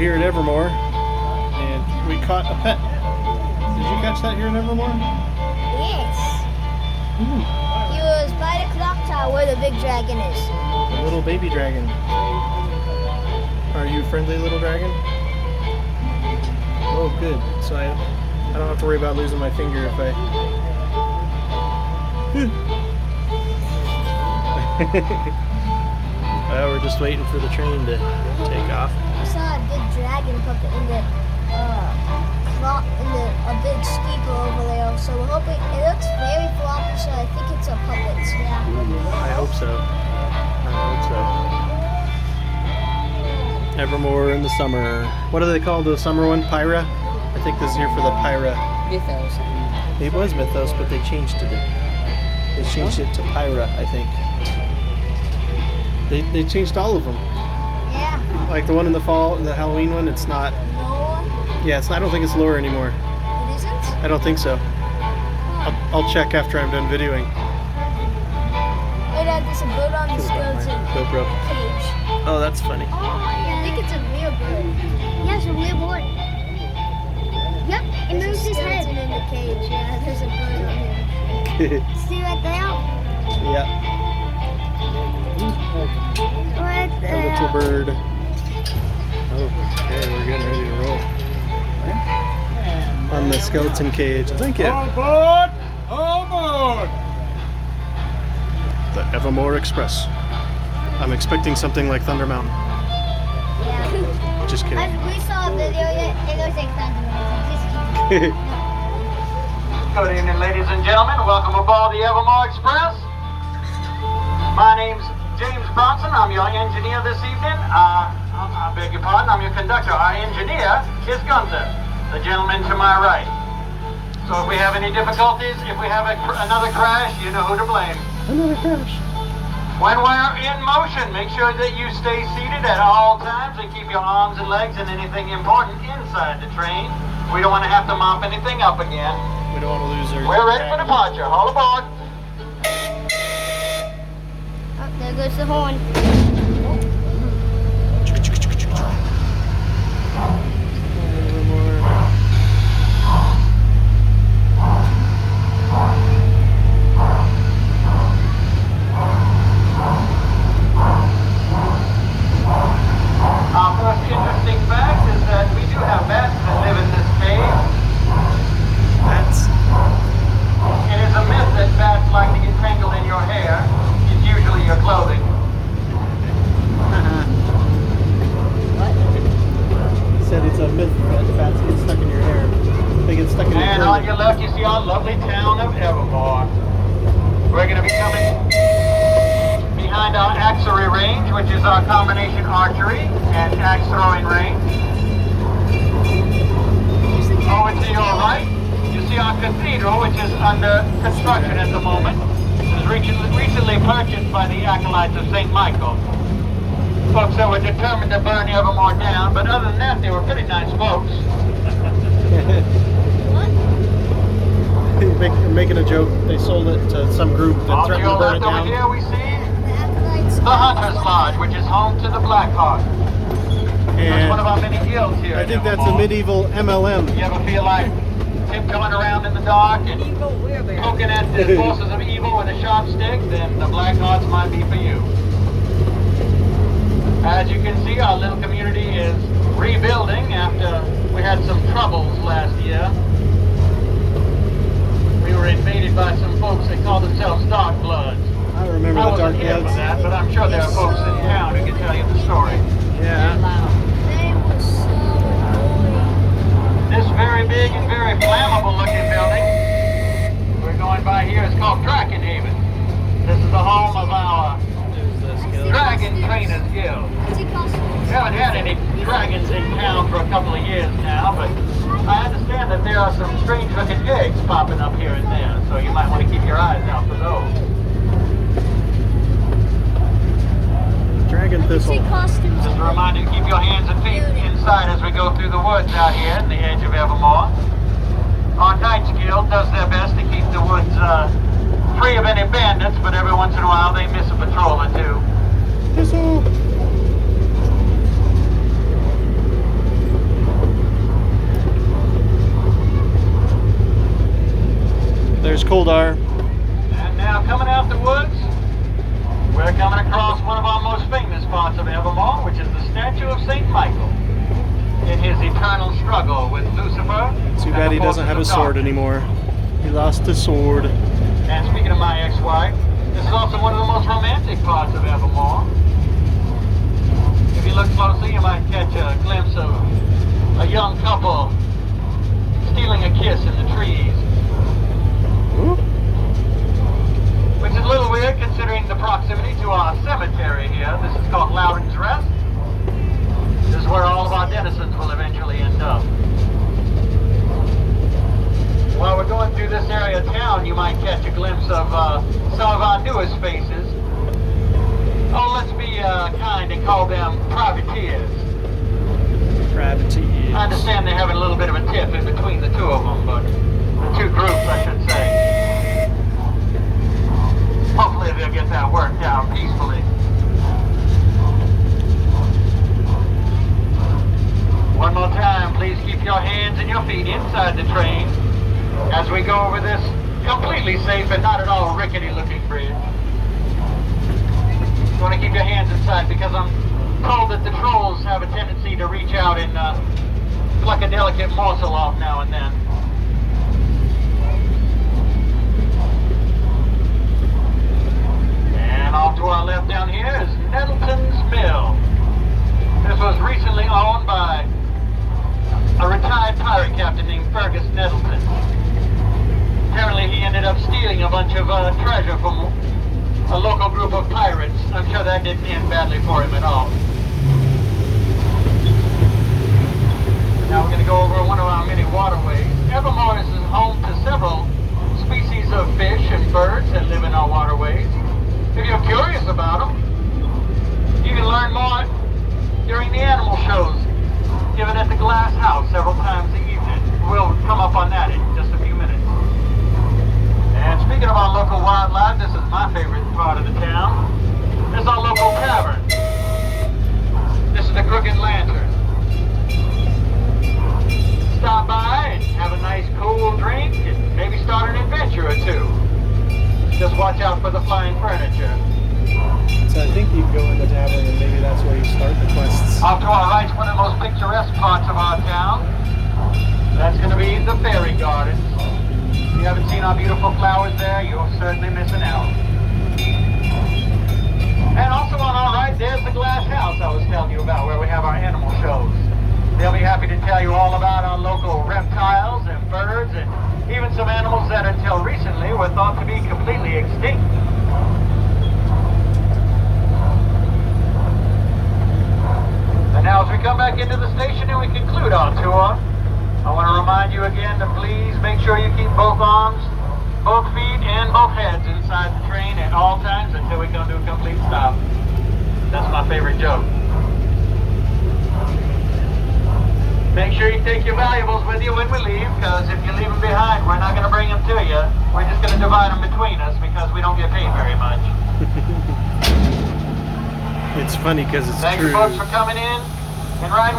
here at Evermore, and we caught a pet. Did you catch that here in Evermore? Yes. He was by the clock tower where the big dragon is. A little baby dragon. Are you friendly, little dragon? Oh, good. So I don't have to worry about losing my finger if I... Well, we're just waiting for the train to take off. I saw a big dragon puppet in the clock a big steeple over there. So we're hoping it looks very floppy. So I think it's a puppet. Yeah. I hope so. I hope so. Evermore in the summer. What do they call the summer one? Pyra? I think this year for the Pyra. Mythos. It was Mythos, but they changed it. They changed it to Pyra, I think. They changed all of them. Yeah. Like the one in the fall, the Halloween one, it's not. Lower? Yeah, I don't think it's lower anymore. It isn't? I don't think so. I'll check after I'm done videoing. Wait, there's a bird on the skeleton GoPro. cage. Oh, that's funny. I think it's a real bird. Yeah, it's a real bird. Yep, it There's moves a his head. skeleton in the cage. Yeah, there's a bird on here. See right there? Yeah, Right a there. little bird. Okay, we're getting ready to roll. On the skeleton cage. Thank you. All aboard! All aboard! The Evermore Express. I'm expecting something like Thunder Mountain. Yeah. Just kidding. We saw a video yet. It looks like Thunder Mountain. Just kidding. Good evening, ladies and gentlemen. Welcome aboard the Evermore Express. My name's James Bronson. I'm your engineer this evening. I beg your pardon. I'm your conductor. Our engineer is Gunther, the gentleman to my right. So if we have any difficulties, if we have another crash, you know who to blame. Another crash. When we're in motion, make sure that you stay seated at all times and keep your arms and legs and anything important inside the train. We don't want to have to mop anything up again. We don't want to lose our... We're ready for departure. All aboard. Oh, there goes the horn. Our first interesting fact is that we do have bats that live in this cave. That's... It is a myth that bats like to get tangled in your hair. It's usually your clothing. He said it's a myth that bats get stuck in your hair. They get stuck in your And hair. on your left, you see our lovely town of Evermore. We're going to be coming behind our axery range, which is our combination archery and axe throwing range. Over to your right, you see our cathedral, which is under construction at the moment. It was recently purchased by the acolytes of St. Michael. Folks that were determined to burn Evermore down, but other than that, they were pretty nice folks. You're making a joke. They sold it to some group that Off to threatened your to burn left it over down. here, we see the Hunter's Lodge, which is home to the Blackhawk. That's one of our many guilds here. I at think that's a Evermore. medieval MLM. You ever feel like tiptoeing around in the dark and poking at the forces of evil with a sharp stick? Then the Blackhawks might be for you. As you can see, our little community is rebuilding after we had some troubles last year. We were invaded by some folks that call themselves Dark Bloods. I remember I the wasn't Dark here for Bloods. that, but I'm sure there are folks in town who can tell you the story. Yeah. They were so annoying. This very big and very flammable looking building we're going by here is called Kraken Demon. This is the home of our Dragon Trainers Guild. What's it cost? We haven't had any dragons in town for a couple of years now, but I understand that there are some strange looking eggs popping up here and there, so you might want to keep your eyes out for those. Dragon What's Thistle. it costumes? Just a reminder to keep your hands and feet inside as we go through the woods out here at the edge of Evermore. Our Knights Guild does their best to keep the woods free of any bandits, but every once in a while they miss a patrol or two. Thistle. There's Coldar. And now coming out the woods, we're coming across one of our most famous parts of Evermore, which is the statue of St. Michael in his eternal struggle with Lucifer. Too bad he doesn't have a sword anymore. He lost his sword. And speaking of my ex-wife, this is also one of the most romantic parts of Evermore. If you look closely, you might catch a glimpse of a young couple stealing a kiss in the trees. Ooh. Which is a little weird considering the proximity to our cemetery here. This is called Loudon's Rest. This is where all of our denizens will eventually end up. While we're going through this area of town, you might catch a glimpse of some of our newest faces. Oh, let's be kind and call them privateers. Privateers. I understand they're having a little bit of a tiff in between the two of them, but the two groups, I should say. Hopefully they'll get that worked out peacefully. One more time, please keep your hands and your feet inside the train as we go over this completely safe and not at all rickety looking bridge. You want to keep your hands inside because I'm told that the trolls have a tendency to reach out and pluck a delicate morsel off now and then. And off to our left down here is Nettleton's Mill. This was recently owned by a retired pirate captain named Fergus Nettleton. Apparently he ended up stealing a bunch of treasure from a local group of pirates. I'm sure that didn't end badly for him at all. Now we're going to go over one of our many waterways. Evermore is home to several species of fish and birds that live in our waterways. If you're curious about them, you can learn more during the animal shows given at the Glass House several times a evening. We'll come up on that in just a few minutes. And speaking of our local wildlife, this is my favorite part of the town. This is our local tavern. This is the Crooked Lantern. Stop by and have a nice cool drink and maybe start an adventure or two. Just watch out for the flying furniture. So I think you go in the tavern and maybe that's where you start the quests. Off to our right is one of the most picturesque parts of our town. That's going to be the Fairy Gardens. If you haven't seen our beautiful flowers there, you're certainly missing out. And also on our right, there's the Glass House I was telling you about, where we have our animal shows. They'll be happy to tell you all about our local reptiles and birds and even some animals that until recently were thought to be completely extinct. And now as we come back into the station and we conclude our tour, I want to remind you again to please make sure you keep both arms, both feet, and both heads inside the train at all times until we come to a complete stop. That's my favorite joke. Make sure you take your valuables with you when we leave, because if you leave them behind, we're not going to bring them to you. We're just going to divide them between us because we don't get paid very much. It's funny because it's Thank true. you folks for coming in and riding